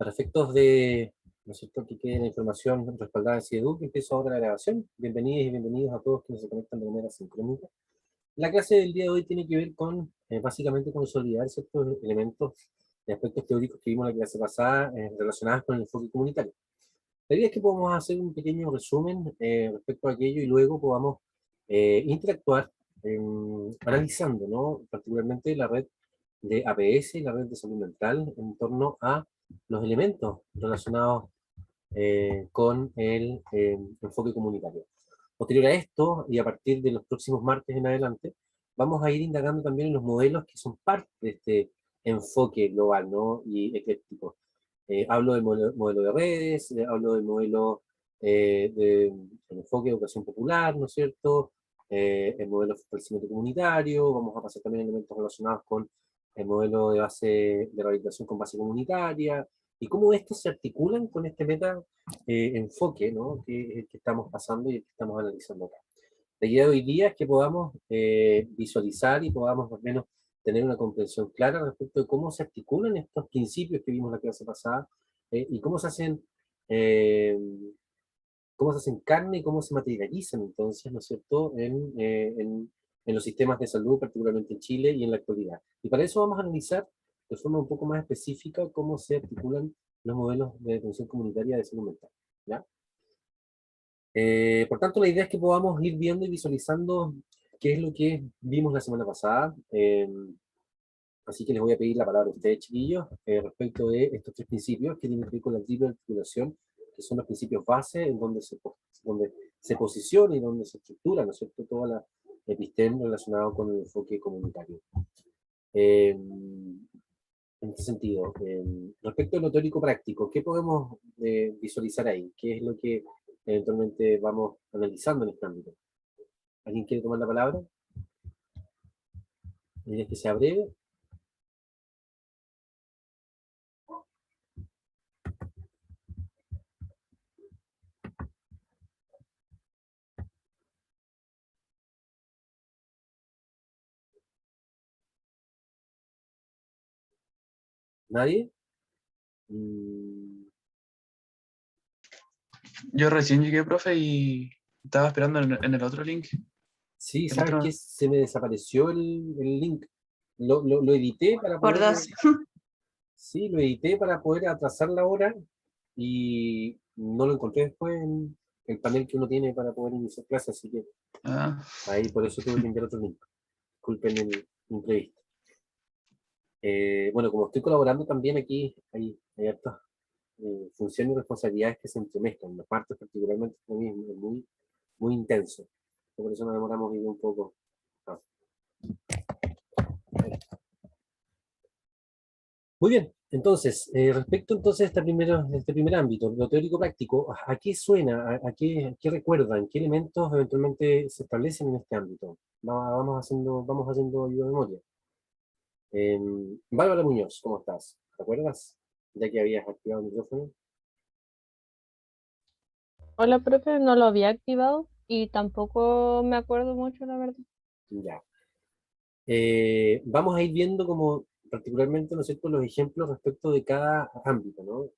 Para efectos de, ¿no es cierto?, que quede la información respaldada en CIEDUC, empiezo ahora la grabación. Bienvenidas y bienvenidos a todos quienes se conectan de manera sincrónica. La clase del día de hoy tiene que ver con, básicamente, consolidar ciertos elementos de aspectos teóricos que vimos en la clase pasada relacionados con el enfoque comunitario. La idea es que podamos hacer un pequeño resumen respecto a aquello y luego podamos interactuar analizando, ¿no?, particularmente la red de APS y la red de salud mental en torno a los elementos relacionados con el enfoque comunitario. Posterior a esto, y a partir de los próximos martes en adelante, vamos a ir indagando también en los modelos que son parte de este enfoque global, ¿no?, y ecléctico. Hablo del modelo de redes, hablo del modelo del enfoque de educación popular, ¿no es cierto?, el modelo de fortalecimiento comunitario, vamos a pasar también elementos relacionados con el modelo de base de rehabilitación con base comunitaria, y cómo estos se articulan con este meta enfoque, ¿no?, que estamos pasando y que estamos analizando acá. La idea de hoy día es que podamos visualizar y podamos más o menos tener una comprensión clara respecto de cómo se articulan estos principios que vimos en la clase pasada y eh, cómo se hacen carne y cómo se materializan entonces, ¿no es cierto?, en los sistemas de salud, particularmente en Chile y en la actualidad. Y para eso vamos a analizar de forma un poco más específica cómo se articulan los modelos de atención comunitaria de salud mental, ¿ya? Por tanto, la idea es que podamos ir viendo y visualizando qué es lo que vimos la semana pasada. Así que les voy a pedir la palabra a ustedes, chiquillos, respecto de estos tres principios que tienen que ver con la triple articulación, que son los principios base en donde se posiciona y donde se estructura, ¿no es cierto?, toda la episteme relacionada con el enfoque comunitario. En este sentido, respecto a lo teórico práctico, ¿qué podemos visualizar ahí? ¿Qué es lo que eventualmente vamos analizando en este ámbito? ¿Alguien quiere tomar la palabra? La idea es que sea breve. ¿Nadie? Mm, Yo recién llegué, profe, y estaba esperando en el otro link. sí, El ¿sabes otro. qué? Se me desapareció el link. Lo edité para Por poder... dos. Sí, lo edité para poder atrasar la hora y no lo encontré después en el panel que uno tiene para poder iniciar clases, así que Ah, ahí por eso tuve que enviar otro link. Disculpen el imprevisto. Bueno, como estoy colaborando también aquí, hay hartas funciones y responsabilidades que se entremezclan. Las partes particularmente para mí es muy, muy intenso. Por eso nos demoramos un poco. Ah. Muy bien, entonces, respecto entonces a este primer ámbito, lo teórico práctico, ¿a qué suena? ¿A qué recuerdan? ¿Qué elementos eventualmente se establecen en este ámbito? Vamos haciendo ayuda de memoria. Bárbara Muñoz, ¿cómo estás? ¿Te acuerdas? Ya que habías activado el micrófono. Hola, profe, no lo había activado y tampoco me acuerdo mucho, la verdad. Ya. Vamos a ir viendo como particularmente, ¿no es cierto?, los ejemplos respecto de cada ámbito, ¿no?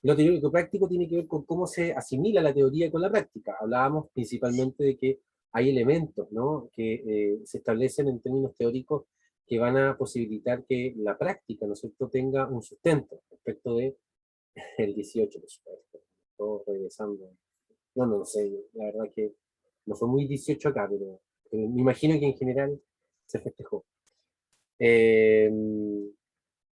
Lo teórico práctico tiene que ver con cómo se asimila la teoría con la práctica. Hablábamos principalmente de que hay elementos, ¿no?, que se establecen en términos teóricos que van a posibilitar que la práctica, ¿no es cierto?, tenga un sustento respecto de el 18, por supuesto. Todos regresando. No sé, la verdad que no fue muy 18 acá, pero me imagino que en general se festejó. Eh,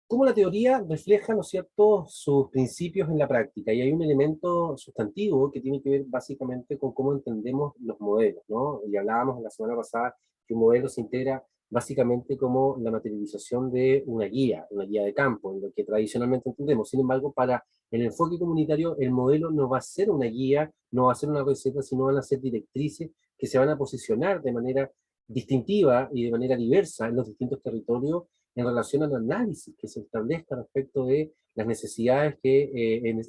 Cómo la teoría refleja, ¿no es cierto?, sus principios en la práctica. Y hay un elemento sustantivo que tiene que ver básicamente con cómo entendemos los modelos, ¿no? Y hablábamos la semana pasada que un modelo se integra básicamente como la materialización de una guía de campo, en lo que tradicionalmente entendemos. Sin embargo, para el enfoque comunitario, el modelo no va a ser una guía, no va a ser una receta, sino van a ser directrices que se van a posicionar de manera distintiva y de manera diversa en los distintos territorios en relación al análisis que se establezca respecto de las necesidades que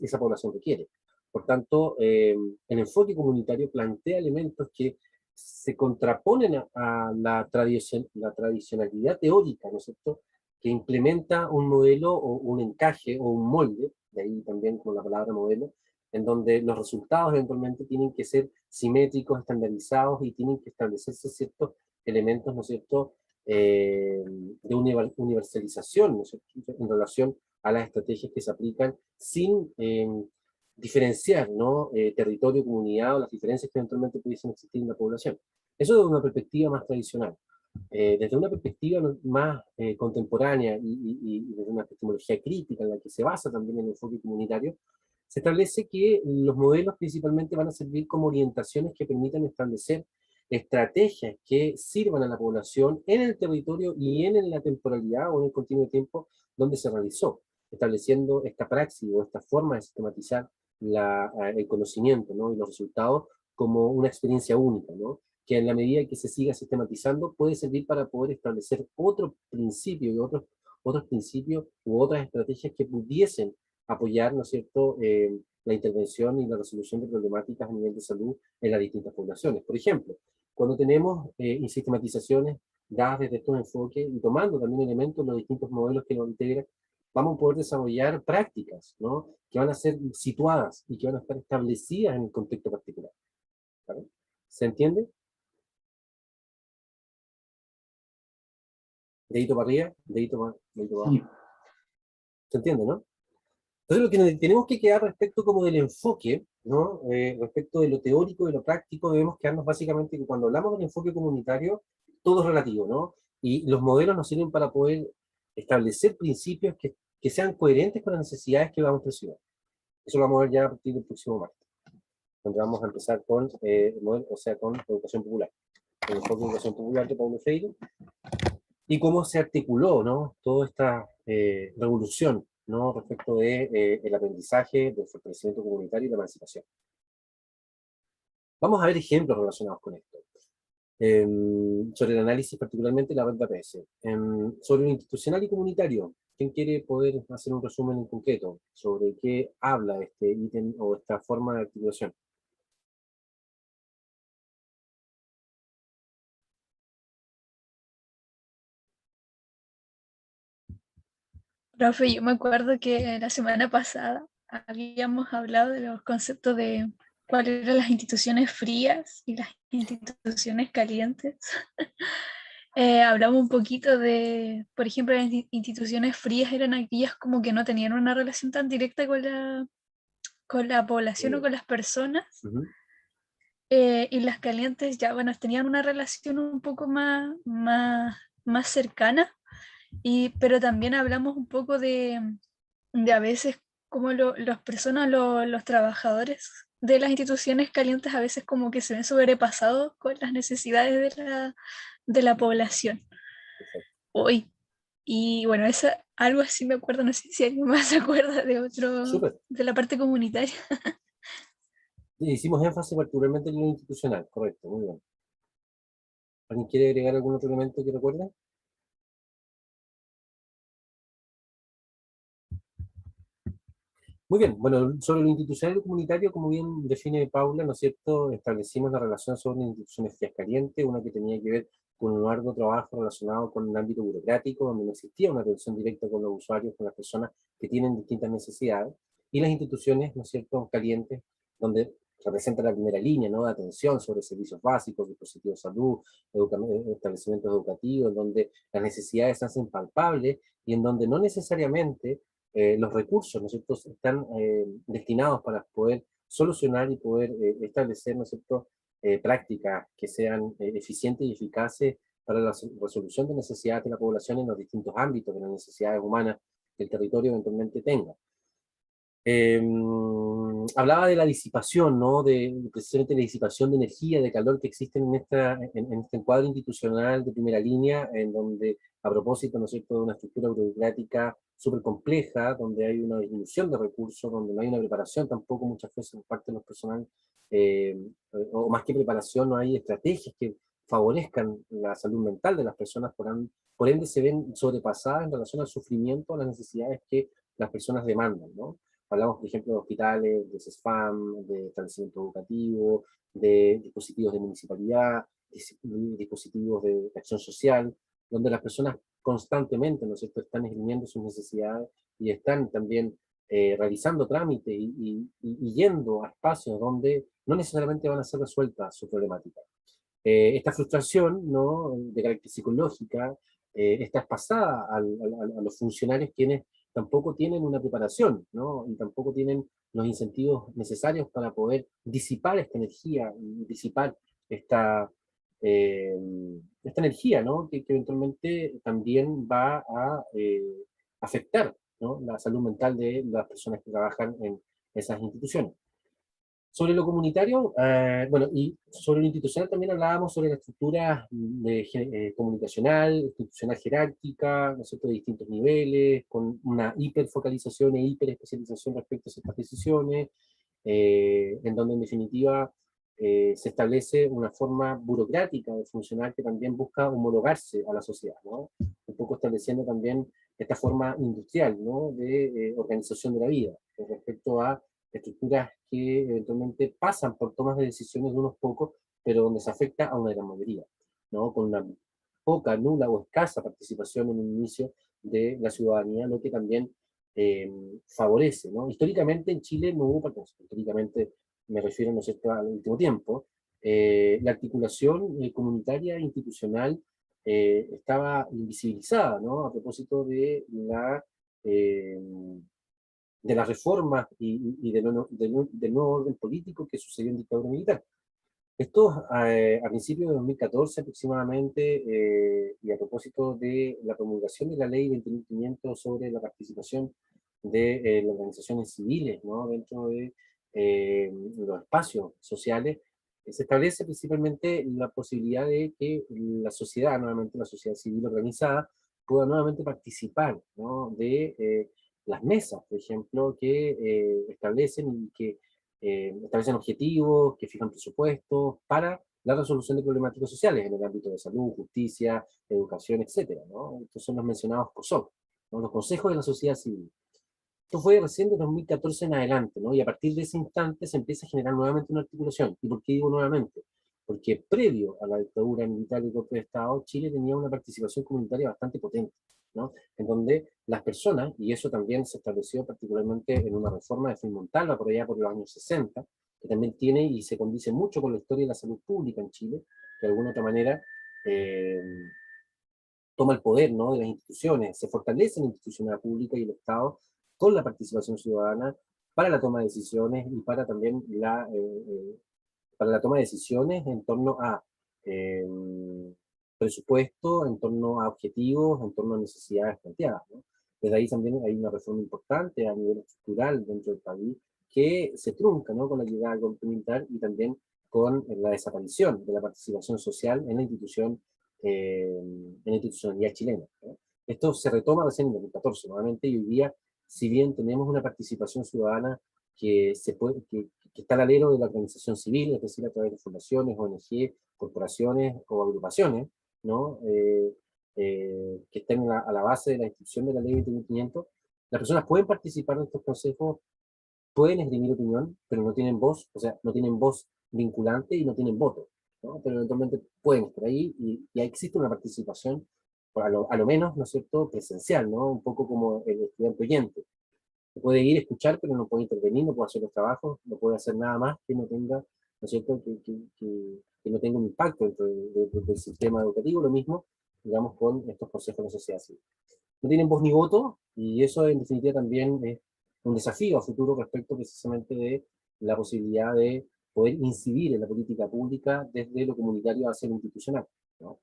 esa población requiere. Por tanto, el enfoque comunitario plantea elementos que se contraponen a la tradicionalidad teórica, ¿no es cierto?, que implementa un modelo o un encaje o un molde de ahí también como la palabra modelo, en donde los resultados eventualmente tienen que ser simétricos, estandarizados y tienen que establecerse ciertos elementos, ¿no es cierto?, de universalización, ¿no es cierto?, en relación a las estrategias que se aplican sin diferenciar, ¿no?, territorio, comunidad o las diferencias que eventualmente pudiesen existir en la población. Eso desde una perspectiva más tradicional. Desde una perspectiva más contemporánea y desde una epistemología crítica en la que se basa también en el enfoque comunitario, se establece que los modelos principalmente van a servir como orientaciones que permitan establecer estrategias que sirvan a la población en el territorio y en la temporalidad o en el continuo de tiempo donde se realizó, estableciendo esta praxis o esta forma de sistematizar el conocimiento, ¿no?, y los resultados como una experiencia única, ¿no?, que en la medida que se siga sistematizando puede servir para poder establecer otro principio y otros principios u otras estrategias que pudiesen apoyar, ¿no es cierto?, la intervención y la resolución de problemáticas a nivel de salud en las distintas poblaciones. Por ejemplo, cuando tenemos sistematizaciones dadas desde estos enfoques y tomando también elementos de los distintos modelos que nos integran, vamos a poder desarrollar prácticas, ¿no?, que van a ser situadas y que van a estar establecidas en el contexto particular. ¿Vale? ¿Se entiende? Dedito para arriba, dedito para abajo. ¿Se entiende, no? Entonces lo que tenemos que quedar respecto como del enfoque, ¿no?, respecto de lo teórico y lo práctico, debemos quedarnos básicamente que cuando hablamos del enfoque comunitario, todo es relativo, ¿no? Y los modelos nos sirven para poder establecer principios que sean coherentes con las necesidades que vamos a percibir. Eso lo vamos a ver ya a partir del próximo martes, donde vamos a empezar con, con educación popular. El enfoque de educación popular de Paulo Freire, y cómo se articuló, ¿no?, toda esta revolución, ¿no?, respecto de el aprendizaje, del fortalecimiento comunitario y la emancipación. Vamos a ver ejemplos relacionados con esto. Sobre el análisis particularmente de la red de APS. Sobre lo institucional y comunitario, ¿quién quiere poder hacer un resumen en concreto sobre qué habla este ítem o esta forma de articulación? Profe, yo me acuerdo que la semana pasada habíamos hablado de los conceptos de cuáles eran las instituciones frías y las instituciones calientes. Hablamos un poquito de, por ejemplo, las instituciones frías eran aquellas como que no tenían una relación tan directa con la población o con las personas, y las calientes ya, bueno, tenían una relación un poco más cercana, pero también hablamos un poco de a veces como las personas, los trabajadores de las instituciones calientes a veces como que se ven sobrepasados con las necesidades de la población. Hoy. Y bueno, algo así me acuerdo, no sé si alguien más se acuerda de otro, Súper. de la parte comunitaria. Hicimos énfasis particularmente en lo institucional, correcto, muy bien. ¿Alguien quiere agregar algún otro elemento que recuerde? Muy bien, bueno, sobre lo institucional y comunitario, como bien define Paula, ¿no es cierto?, establecimos la relación sobre instituciones frías calientes, una que tenía que ver con un largo trabajo relacionado con el ámbito burocrático, donde no existía una relación directa con los usuarios, con las personas que tienen distintas necesidades, y las instituciones, ¿no es cierto?, calientes, donde representa la primera línea, ¿no?, de atención sobre servicios básicos, dispositivos de salud, establecimientos educativos, donde las necesidades se hacen palpables y en donde no necesariamente los recursos, ¿no es cierto?, están destinados para poder solucionar y poder establecer, ¿no es cierto?, prácticas que sean eficientes y eficaces para la resolución de necesidades de la población en los distintos ámbitos de las necesidades humanas que el territorio eventualmente tenga. Hablaba de la disipación, ¿no?, precisamente la disipación de energía, de calor que existe en este encuadro institucional de primera línea, en donde, a propósito, ¿no es cierto?, de una estructura burocrática súper compleja, donde hay una disminución de recursos, donde no hay una preparación tampoco muchas veces por parte de los personal, o más que preparación, no hay estrategias que favorezcan la salud mental de las personas, por ende se ven sobrepasadas en relación al sufrimiento, a las necesidades que las personas demandan, ¿no? Hablamos, por ejemplo, de hospitales, de CESFAM, de establecimiento educativo, de dispositivos de municipalidad, dispositivos de acción social, donde las personas constantemente, ¿no es cierto?, están esgrimiendo sus necesidades y están también realizando trámites y yendo a espacios donde no necesariamente van a ser resueltas su problemática. Esta frustración, ¿no?, de carácter psicológica, está pasada a los funcionarios, quienes tampoco tienen una preparación, ¿no?, y tampoco tienen los incentivos necesarios para poder disipar esta energía, disipar esta, eh, esta energía, ¿no?, que eventualmente también va a afectar, ¿no?, la salud mental de las personas que trabajan en esas instituciones. Sobre lo comunitario, bueno, y sobre lo institucional también hablábamos sobre la estructura comunicacional, institucional jerárquica, ¿no es cierto?, de distintos niveles, con una hiperfocalización e hiperespecialización respecto a ciertas decisiones, en donde en definitiva se establece una forma burocrática de funcionar que también busca homologarse a la sociedad, ¿no? Un poco estableciendo también esta forma industrial, ¿no?, de organización de la vida, respecto a estructuras que eventualmente pasan por tomas de decisiones de unos pocos, pero donde se afecta a una gran mayoría, ¿no?, con una poca, nula o escasa participación en el inicio de la ciudadanía, lo que también favorece, ¿no? Históricamente en Chile no hubo participación, históricamente me refiero, ¿no es cierto?, al último tiempo, la articulación comunitaria e institucional estaba invisibilizada, ¿no?, a propósito eh, de las reformas y del nuevo orden político que sucedió en dictadura militar. Esto a principios de 2014 aproximadamente, y a propósito de la promulgación de la ley 20.500 sobre la participación de las organizaciones civiles, ¿no?, dentro de los espacios sociales, se establece principalmente la posibilidad de que la sociedad, nuevamente la sociedad civil organizada, pueda nuevamente participar, ¿no?, de las mesas, por ejemplo, que establecen y que establecen objetivos, que fijan presupuestos para la resolución de problemáticas sociales en el ámbito de salud, justicia, educación, etcétera, ¿no? Estos son los mencionados COSOC, ¿no?, los consejos de la sociedad civil. Esto fue recién de 2014 en adelante, ¿no? Y a partir de ese instante se empieza a generar nuevamente una articulación. ¿Y por qué digo nuevamente? Porque previo a la dictadura militar y golpe de Estado, Chile tenía una participación comunitaria bastante potente, ¿no?, en donde las personas, y eso también se estableció particularmente en una reforma de Fin Montalva por allá por los años 60, que también tiene y se condice mucho con la historia de la salud pública en Chile, que de alguna otra manera eh, toma el poder, ¿no?, de las instituciones, se fortalece la institucionalidad pública y el Estado con la participación ciudadana para la toma de decisiones y para también para la toma de decisiones en torno a eh, presupuesto, en torno a objetivos, en torno a necesidades planteadas, ¿no? Desde ahí también hay una reforma importante a nivel estructural dentro del país que se trunca, ¿no?, con la llegada del golpe militar y también con la desaparición de la participación social en la institucionalidad chilena, ¿no? Esto se retoma recién en 2014, nuevamente, y hoy día, si bien tenemos una participación ciudadana que está al alero de la organización civil, es decir, a través de fundaciones, ONG, corporaciones o agrupaciones, ¿no?, que estén a la base de la institución de la ley 20.500, las personas pueden participar en estos consejos, pueden esgrimir opinión, pero no tienen voz, o sea, no tienen voz vinculante y no tienen voto, ¿no? Pero eventualmente pueden estar ahí y existe una participación, a lo menos, ¿no es cierto?, presencial, ¿no? Un poco como el estudiante oyente. Puede ir a escuchar, pero no puede intervenir, no puede hacer los trabajos, no puede hacer nada más que no tenga, ¿no es cierto?, que no tenga un impacto dentro del sistema educativo. Lo mismo, digamos, con estos consejos de la sociedad civil. No tienen voz ni voto, y eso en definitiva también es un desafío a futuro respecto precisamente de la posibilidad de poder incidir en la política pública desde lo comunitario hacia lo institucional, ¿no?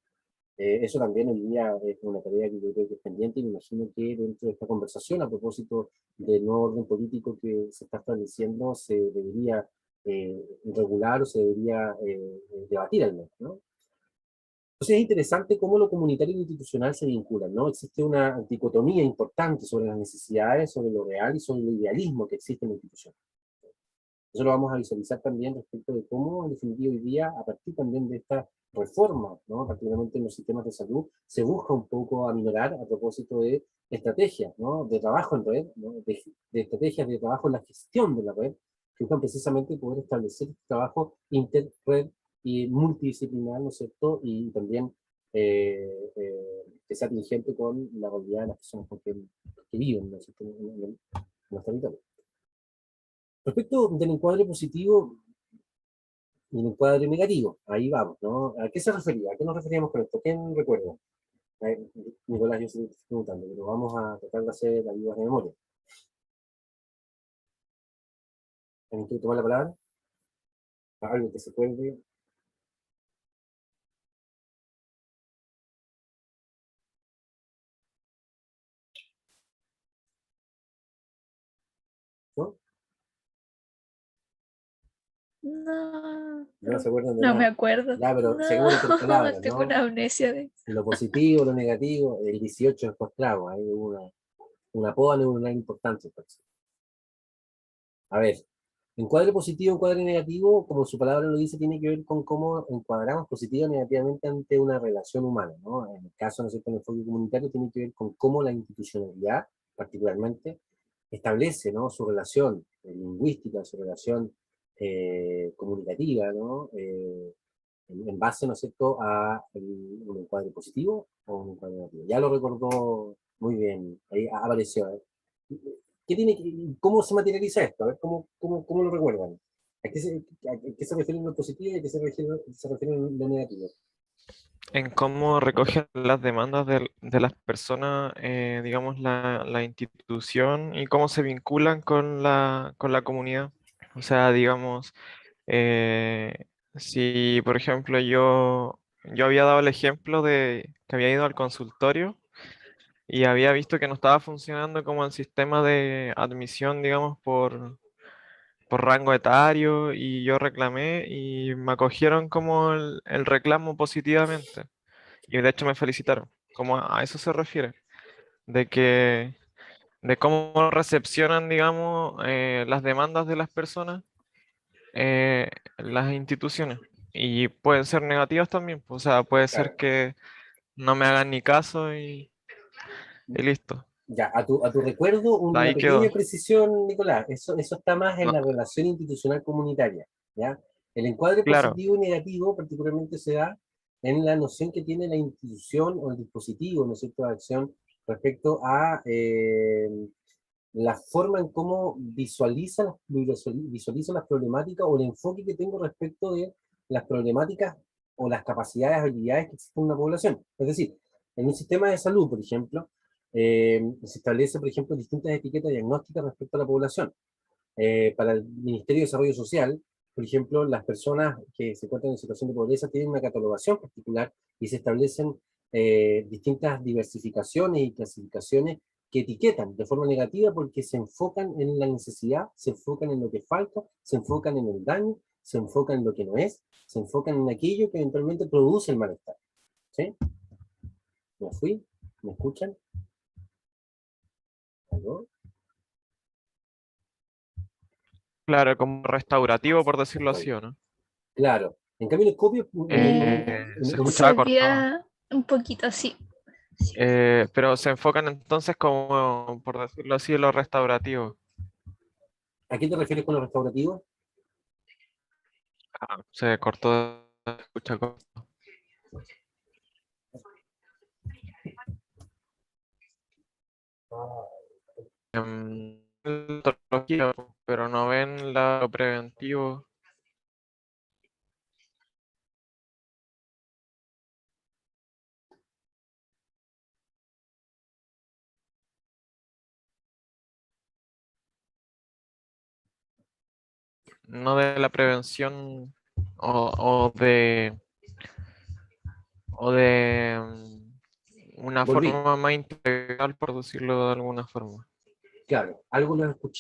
Eso también hoy día es una tarea que yo creo que es pendiente, y me imagino que dentro de esta conversación, a propósito del nuevo orden político que se está estableciendo, se debería regular o se debería debatir al menos, ¿no? Entonces es interesante cómo lo comunitario y lo institucional se vinculan, ¿no? Existe una dicotomía importante sobre las necesidades, sobre lo real y sobre el idealismo que existe en la institución. Eso lo vamos a visualizar también respecto de cómo, en definitiva, hoy día, a partir también de esta reforma, ¿no?, particularmente en los sistemas de salud, se busca un poco aminorar a propósito de estrategias, ¿no?, de trabajo en red, ¿no?, de estrategias de trabajo en la gestión de la red, que buscan precisamente poder establecer este trabajo interred y multidisciplinar, ¿no es cierto?, y también que sea atingente con la realidad de las personas que viven, ¿no es cierto?, nuestra territorio. Respecto del encuadre positivo y el encuadre negativo, ahí vamos, ¿no? ¿A qué se refería? ¿A qué nos referíamos con esto? ¿Quién recuerda? Nicolás, yo estoy preguntando, pero vamos a tratar de hacer ayudas de memoria. ¿Alguien quiere tomar la palabra? ¿Algo que se acuerde? ¿No? No, No se acuerdan de no me nada. acuerdo. Ya, pero No, seguimos por palabras, tengo ¿no? una amnesia de... Lo positivo, lo negativo, el 18 es postravo, hay una poda neuronal importante. Pues. A ver, encuadre positivo, encuadre negativo, como su palabra lo dice, tiene que ver con cómo encuadramos positivo o negativamente ante una relación humana, ¿no? En el caso, ¿no es cierto?, del enfoque comunitario, tiene que ver con cómo la institucionalidad, particularmente, establece, ¿no?, su relación lingüística, su relación comunicativa, ¿no? En base, ¿no es cierto?, a un encuadre positivo o un encuadre negativo. Ya lo recordó muy bien, ahí apareció. ¿Cómo se materializa esto? A ver, ¿cómo lo recuerdan? ¿A qué se refiere en lo positivo y a qué se refiere en lo negativo? En cómo recogen las demandas de las personas, digamos, la institución y cómo se vinculan con la comunidad. O sea, digamos, si por ejemplo yo había dado el ejemplo de que había ido al consultorio y había visto que no estaba funcionando como el sistema de admisión, digamos, por rango etario y yo reclamé y me acogieron como el reclamo positivamente. Y de hecho me felicitaron, como a eso se refiere, de que, de cómo recepcionan, digamos, las demandas de las personas, las instituciones. Y pueden ser negativas también, pues, o sea, puede ser Claro. que no me hagan ni caso y listo. Ya, a tu recuerdo, una Ahí pequeña quedó. precisión, Nicolás. Eso está más en No, la relación institucional comunitaria, ¿ya? El encuadre claro, positivo y negativo particularmente se da en la noción que tiene la institución o el dispositivo, ¿no es cierto?, de acción respecto a la forma en cómo visualiza las problemáticas o el enfoque que tengo respecto de las problemáticas o las capacidades, habilidades que existen en una población. Es decir, en un sistema de salud, por ejemplo, se establece, por ejemplo, distintas etiquetas diagnósticas respecto a la población. Para el Ministerio de Desarrollo Social, por ejemplo, las personas que se encuentran en situación de pobreza tienen una catalogación particular y se establecen distintas diversificaciones y clasificaciones que etiquetan de forma negativa porque se enfocan en la necesidad, se enfocan en lo que falta, se enfocan en el daño, se enfocan en lo que no es, se enfocan en aquello que eventualmente produce el malestar. ¿Sí? ¿Me fui? ¿Me escuchan? ¿Aló? claro, como restaurativo, por decirlo así, ¿o no? Claro. En cambio, el copio, Se Se escuchaba cortado. veía un poquito así. Sí. Pero se enfocan entonces como, por decirlo así, en lo restaurativo. ¿a qué te refieres con lo restaurativo? Ah, se cortó, se escucha corto. Odontología, pero no ven lo preventivo. No de la prevención o de una Volví. forma más integral, por decirlo de alguna forma. Claro, algo lo escuché.